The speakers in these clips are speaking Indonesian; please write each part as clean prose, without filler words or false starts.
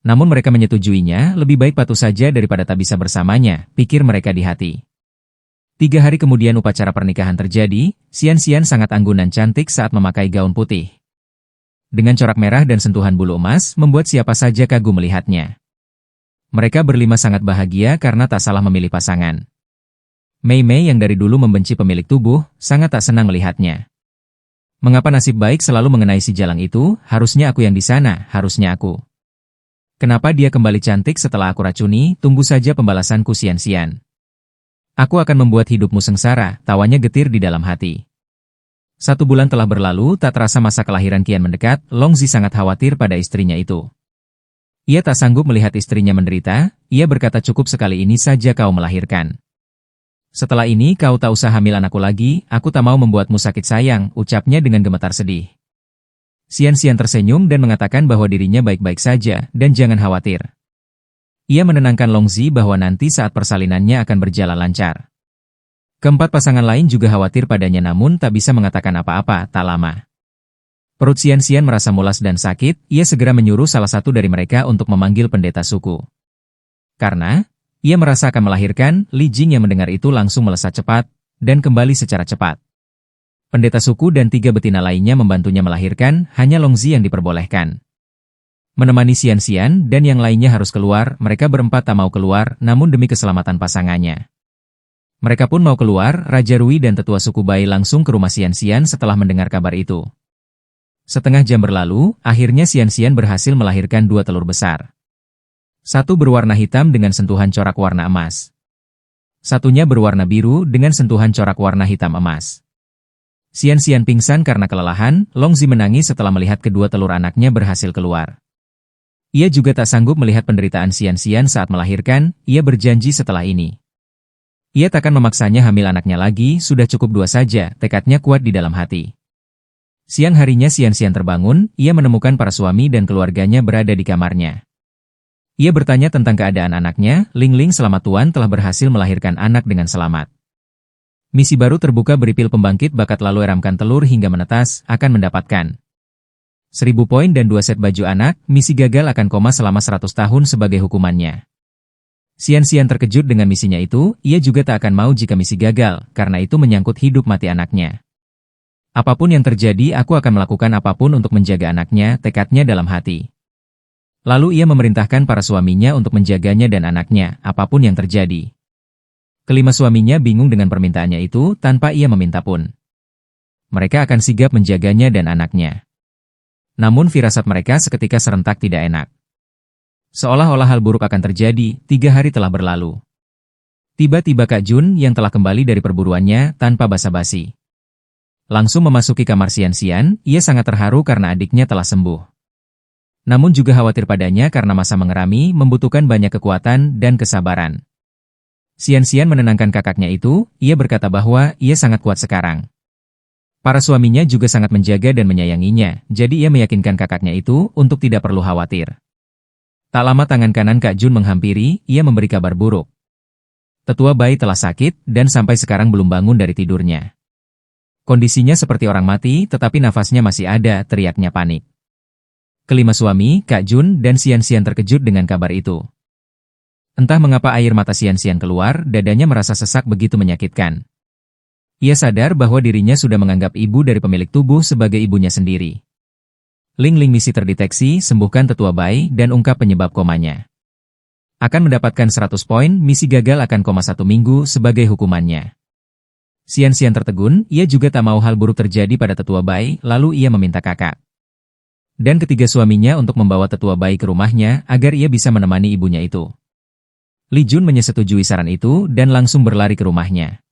Namun mereka menyetujuinya, lebih baik patuh saja daripada tak bisa bersamanya, pikir mereka di hati. 3 hari kemudian upacara pernikahan terjadi, Xian sangat anggun dan cantik saat memakai gaun putih. Dengan corak merah dan sentuhan bulu emas, membuat siapa saja kagum melihatnya. Mereka berlima sangat bahagia karena tak salah memilih pasangan. Mei Mei yang dari dulu membenci pemilik tubuh, sangat tak senang melihatnya. Mengapa nasib baik selalu mengenai si jalang itu, harusnya aku yang di sana, harusnya aku. Kenapa dia kembali cantik setelah aku racuni, tunggu saja pembalasanku Xian. Aku akan membuat hidupmu sengsara, tawanya getir di dalam hati. 1 bulan telah berlalu, tak terasa masa kelahiran kian mendekat, Longzi sangat khawatir pada istrinya itu. Ia tak sanggup melihat istrinya menderita, ia berkata cukup sekali ini saja kau melahirkan. Setelah ini kau tak usah hamil anakku lagi, aku tak mau membuatmu sakit sayang, ucapnya dengan gemetar sedih. Xian tersenyum dan mengatakan bahwa dirinya baik-baik saja, dan jangan khawatir. Ia menenangkan Longzi bahwa nanti saat persalinannya akan berjalan lancar. Keempat pasangan lain juga khawatir padanya namun tak bisa mengatakan apa-apa, tak lama. Perut Xian merasa mulas dan sakit, ia segera menyuruh salah satu dari mereka untuk memanggil pendeta suku. Karena ia merasa akan melahirkan, Li Jing yang mendengar itu langsung melesat cepat, dan kembali secara cepat. Pendeta suku dan 3 betina lainnya membantunya melahirkan, hanya Longzi yang diperbolehkan. Menemani Xian dan yang lainnya harus keluar, mereka berempat tak mau keluar, namun demi keselamatan pasangannya. Mereka pun mau keluar, Raja Rui dan tetua suku Bai langsung ke rumah Xian setelah mendengar kabar itu. Setengah jam berlalu, akhirnya Xian berhasil melahirkan 2 telur besar. Satu berwarna hitam dengan sentuhan corak warna emas. Satunya berwarna biru dengan sentuhan corak warna hitam emas. Xian pingsan karena kelelahan, Longzi menangis setelah melihat kedua telur anaknya berhasil keluar. Ia juga tak sanggup melihat penderitaan Xian saat melahirkan, ia berjanji setelah ini. Ia takkan memaksanya hamil anaknya lagi, sudah cukup 2 saja, tekadnya kuat di dalam hati. Siang harinya Xian terbangun, ia menemukan para suami dan keluarganya berada di kamarnya. Ia bertanya tentang keadaan anaknya, Ling selamat tuan telah berhasil melahirkan anak dengan selamat. Misi baru terbuka beripil pembangkit bakat lalu eramkan telur hingga menetas, akan mendapatkan 1000 poin dan 2 set baju anak, misi gagal akan koma selama 100 tahun sebagai hukumannya. Xian terkejut dengan misinya itu, ia juga tak akan mau jika misi gagal, karena itu menyangkut hidup mati anaknya. Apapun yang terjadi aku akan melakukan apapun untuk menjaga anaknya, tekadnya dalam hati. Lalu ia memerintahkan para suaminya untuk menjaganya dan anaknya, apapun yang terjadi. Kelima suaminya bingung dengan permintaannya itu, tanpa ia meminta pun. Mereka akan sigap menjaganya dan anaknya. Namun firasat mereka seketika serentak tidak enak. Seolah-olah hal buruk akan terjadi, 3 hari telah berlalu. Tiba-tiba Kak Jun yang telah kembali dari perburuannya, tanpa basa-basi. Langsung memasuki kamar Xian, ia sangat terharu karena adiknya telah sembuh. Namun juga khawatir padanya karena masa mengerami membutuhkan banyak kekuatan dan kesabaran. Xian menenangkan kakaknya itu, ia berkata bahwa ia sangat kuat sekarang. Para suaminya juga sangat menjaga dan menyayanginya, jadi ia meyakinkan kakaknya itu untuk tidak perlu khawatir. Tak lama tangan kanan Kak Jun menghampiri, ia memberi kabar buruk. Tetua Bai telah sakit dan sampai sekarang belum bangun dari tidurnya. Kondisinya seperti orang mati, tetapi nafasnya masih ada, teriaknya panik. Kelima suami, Kak Jun dan Xian terkejut dengan kabar itu. Entah mengapa air mata Xian keluar, dadanya merasa sesak begitu menyakitkan. Ia sadar bahwa dirinya sudah menganggap ibu dari pemilik tubuh sebagai ibunya sendiri. Ling misi terdeteksi, sembuhkan tetua Bai dan ungkap penyebab komanya. Akan mendapatkan 100 poin, misi gagal akan koma 1 minggu sebagai hukumannya. Xian tertegun, ia juga tak mau hal buruk terjadi pada tetua Bai, lalu ia meminta kakak dan ketiga suaminya untuk membawa tetua Bai ke rumahnya agar ia bisa menemani ibunya itu. Li Jun menyetujui saran itu dan langsung berlari ke rumahnya.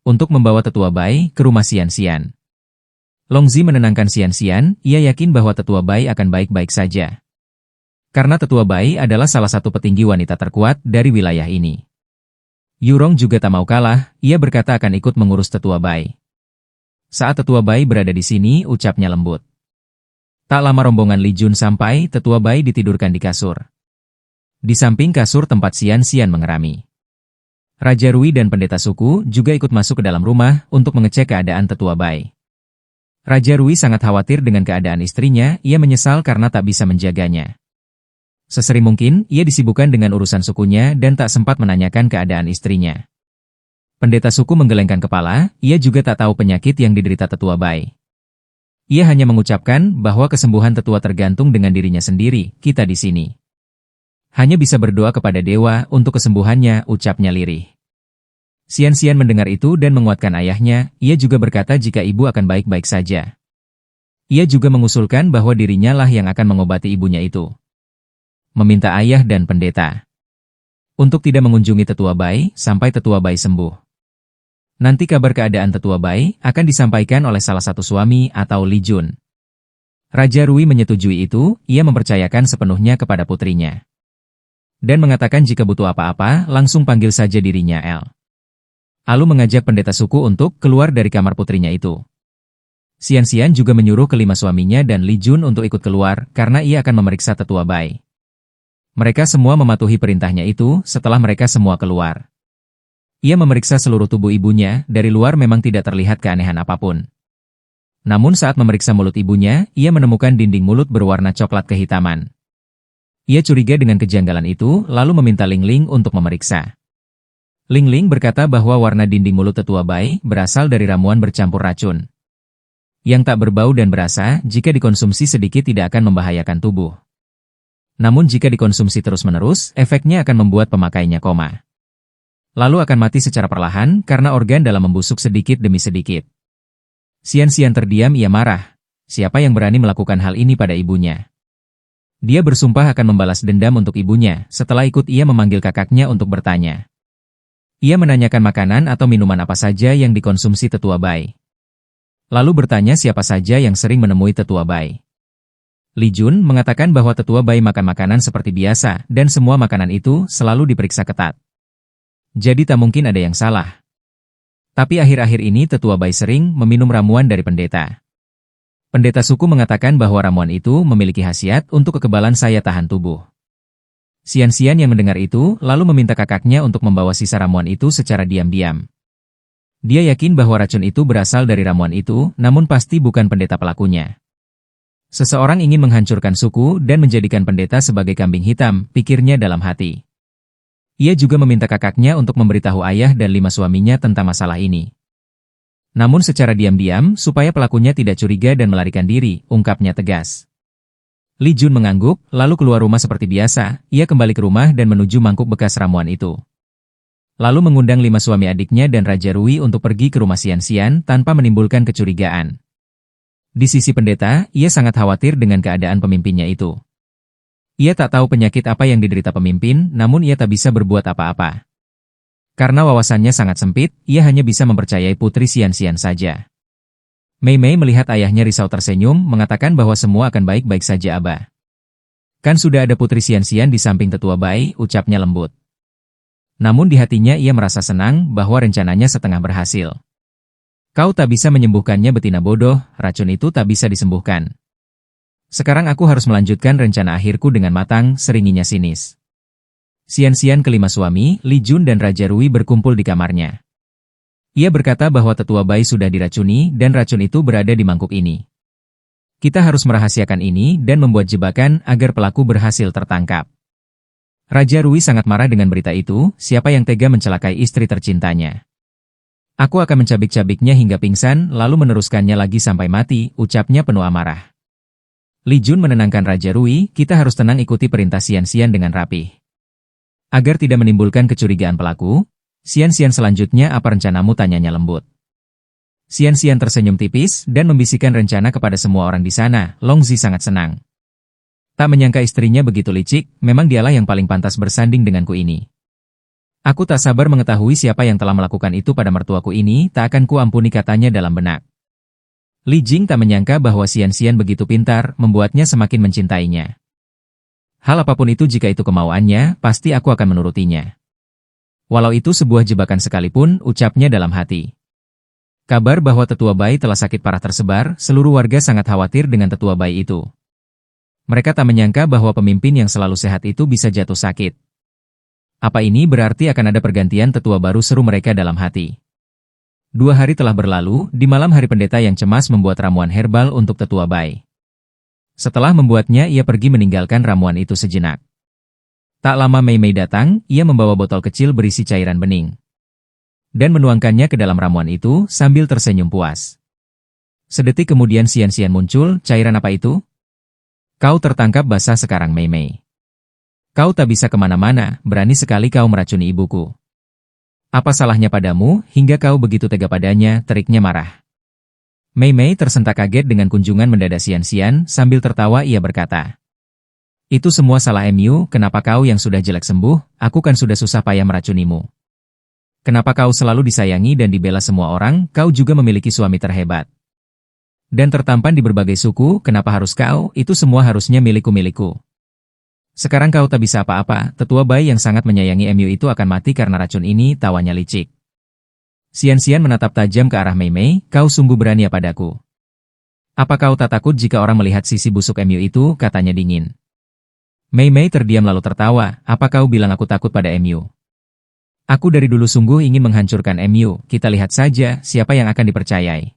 Untuk membawa tetua Bai ke rumah Xian. Longzi menenangkan Xian, ia yakin bahwa tetua Bai akan baik-baik saja. Karena tetua Bai adalah salah satu petinggi wanita terkuat dari wilayah ini. Yurong juga tak mau kalah, ia berkata akan ikut mengurus tetua Bai. Saat tetua Bai berada di sini, ucapnya lembut. Tak lama rombongan Li Jun sampai, tetua Bai ditidurkan di kasur. Di samping kasur tempat Xian mengerami. Raja Rui dan pendeta suku juga ikut masuk ke dalam rumah untuk mengecek keadaan tetua Bai. Raja Rui sangat khawatir dengan keadaan istrinya, ia menyesal karena tak bisa menjaganya. Sesering mungkin, ia disibukkan dengan urusan sukunya dan tak sempat menanyakan keadaan istrinya. Pendeta suku menggelengkan kepala, ia juga tak tahu penyakit yang diderita Tetua Bai. Ia hanya mengucapkan bahwa kesembuhan tetua tergantung dengan dirinya sendiri, kita di sini. Hanya bisa berdoa kepada dewa untuk kesembuhannya, ucapnya lirih. Sian mendengar itu dan menguatkan ayahnya, ia juga berkata jika ibu akan baik-baik saja. Ia juga mengusulkan bahwa dirinya lah yang akan mengobati ibunya itu. Meminta ayah dan pendeta untuk tidak mengunjungi Tetua Bai sampai Tetua Bai sembuh. Nanti kabar keadaan Tetua Bai akan disampaikan oleh salah satu suami atau Li Jun. Raja Rui menyetujui itu, ia mempercayakan sepenuhnya kepada putrinya. Dan mengatakan jika butuh apa-apa, langsung panggil saja dirinya El. Lalu mengajak pendeta suku untuk keluar dari kamar putrinya itu. Sian juga menyuruh kelima suaminya dan Li Jun untuk ikut keluar karena ia akan memeriksa Tetua Bai. Mereka semua mematuhi perintahnya itu setelah mereka semua keluar. Ia memeriksa seluruh tubuh ibunya, dari luar memang tidak terlihat keanehan apapun. Namun saat memeriksa mulut ibunya, ia menemukan dinding mulut berwarna coklat kehitaman. Ia curiga dengan kejanggalan itu, lalu meminta Ling Ling untuk memeriksa. Ling Ling berkata bahwa warna dinding mulut Tetua Bai berasal dari ramuan bercampur racun. Yang tak berbau dan berasa, jika dikonsumsi sedikit tidak akan membahayakan tubuh. Namun jika dikonsumsi terus-menerus, efeknya akan membuat pemakainya koma. Lalu akan mati secara perlahan karena organ dalam membusuk sedikit demi sedikit. Sian terdiam, ia marah. Siapa yang berani melakukan hal ini pada ibunya? Dia bersumpah akan membalas dendam untuk ibunya, setelah ikut ia memanggil kakaknya untuk bertanya. Ia menanyakan makanan atau minuman apa saja yang dikonsumsi Tetua Bai. Lalu bertanya siapa saja yang sering menemui Tetua Bai. Li Jun mengatakan bahwa Tetua Bai makan makanan seperti biasa, dan semua makanan itu selalu diperiksa ketat. Jadi tak mungkin ada yang salah. Tapi akhir-akhir ini Tetua Bai sering meminum ramuan dari pendeta. Pendeta suku mengatakan bahwa ramuan itu memiliki khasiat untuk kekebalan saya tahan tubuh. Sian yang mendengar itu, lalu meminta kakaknya untuk membawa sisa ramuan itu secara diam-diam. Dia yakin bahwa racun itu berasal dari ramuan itu, namun pasti bukan pendeta pelakunya. Seseorang ingin menghancurkan suku dan menjadikan pendeta sebagai kambing hitam, pikirnya dalam hati. Ia juga meminta kakaknya untuk memberitahu ayah dan 5 suaminya tentang masalah ini. Namun secara diam-diam, supaya pelakunya tidak curiga dan melarikan diri, ungkapnya tegas. Li Jun mengangguk, lalu keluar rumah seperti biasa, ia kembali ke rumah dan menuju mangkuk bekas ramuan itu. Lalu mengundang 5 suami adiknya dan Raja Rui untuk pergi ke rumah Sian tanpa menimbulkan kecurigaan. Di sisi pendeta, ia sangat khawatir dengan keadaan pemimpinnya itu. Ia tak tahu penyakit apa yang diderita pemimpin, namun ia tak bisa berbuat apa-apa. Karena wawasannya sangat sempit, ia hanya bisa mempercayai putri Sian saja. Mei melihat ayahnya risau tersenyum, mengatakan bahwa semua akan baik-baik saja Abah. Kan sudah ada putri Sian di samping Tetua Bai, ucapnya lembut. Namun di hatinya ia merasa senang bahwa rencananya setengah berhasil. Kau tak bisa menyembuhkannya betina bodoh, racun itu tak bisa disembuhkan. Sekarang aku harus melanjutkan rencana akhirku dengan matang, seringinya sinis. Sian kelima suami, Li Jun dan Raja Rui berkumpul di kamarnya. Ia berkata bahwa Tetua Bai sudah diracuni dan racun itu berada di mangkuk ini. Kita harus merahasiakan ini dan membuat jebakan agar pelaku berhasil tertangkap. Raja Rui sangat marah dengan berita itu, siapa yang tega mencelakai istri tercintanya. Aku akan mencabik-cabiknya hingga pingsan lalu meneruskannya lagi sampai mati, ucapnya penuh amarah. Li Jun menenangkan Raja Rui, kita harus tenang ikuti perintah Sian dengan rapih. Agar tidak menimbulkan kecurigaan pelaku, Sian selanjutnya apa rencanamu, tanyanya lembut. Sian tersenyum tipis dan membisikkan rencana kepada semua orang di sana, Long Zi sangat senang. Tak menyangka istrinya begitu licik, memang dialah yang paling pantas bersanding denganku ini. Aku tak sabar mengetahui siapa yang telah melakukan itu pada mertuaku ini, tak akan kuampuni, katanya dalam benak. Li Jing tak menyangka bahwa Sian begitu pintar, membuatnya semakin mencintainya. Hal apapun itu jika itu kemauannya, pasti aku akan menurutinya. Walau itu sebuah jebakan sekalipun, ucapnya dalam hati. Kabar bahwa Tetua Bai telah sakit parah tersebar, seluruh warga sangat khawatir dengan Tetua Bai itu. Mereka tak menyangka bahwa pemimpin yang selalu sehat itu bisa jatuh sakit. Apa ini berarti akan ada pergantian tetua baru, seru mereka dalam hati. 2 hari telah berlalu, di malam hari pendeta yang cemas membuat ramuan herbal untuk Tetua Bai. Setelah membuatnya ia pergi meninggalkan ramuan itu sejenak. Tak lama Mei Mei datang, ia membawa botol kecil berisi cairan bening. Dan menuangkannya ke dalam ramuan itu sambil tersenyum puas. Sedetik kemudian Xian muncul, cairan apa itu? Kau tertangkap basah sekarang Mei Mei. Kau tak bisa kemana-mana, berani sekali kau meracuni ibuku. Apa salahnya padamu, hingga kau begitu tega padanya, teriknya marah. Mei Mei tersentak kaget dengan kunjungan mendadak Xian sambil tertawa ia berkata. Itu semua salah MU, kenapa kau yang sudah jelek sembuh, aku kan sudah susah payah meracunimu. Kenapa kau selalu disayangi dan dibela semua orang, kau juga memiliki suami terhebat. Dan tertampan di berbagai suku, kenapa harus kau, itu semua harusnya milikku. Sekarang kau tak bisa apa-apa, tetua bayi yang sangat menyayangi MU itu akan mati karena racun ini, tawanya licik. Xian menatap tajam ke arah Mei Mei, kau sungguh berani padaku. Apa kau tak takut jika orang melihat sisi busuk MU itu, katanya dingin. Mei Mei terdiam lalu tertawa, apa kau bilang aku takut pada MU? Aku dari dulu sungguh ingin menghancurkan MU, kita lihat saja siapa yang akan dipercayai.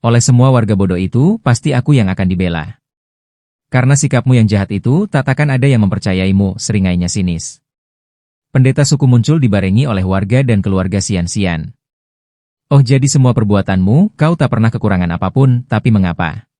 Oleh semua warga bodoh itu, pasti aku yang akan dibela. Karena sikapmu yang jahat itu, tak akan ada yang mempercayaimu, seringainya sinis. Pendeta suku muncul dibarengi oleh warga dan keluarga Xian. Oh jadi semua perbuatanmu, kau tak pernah kekurangan apapun, tapi mengapa?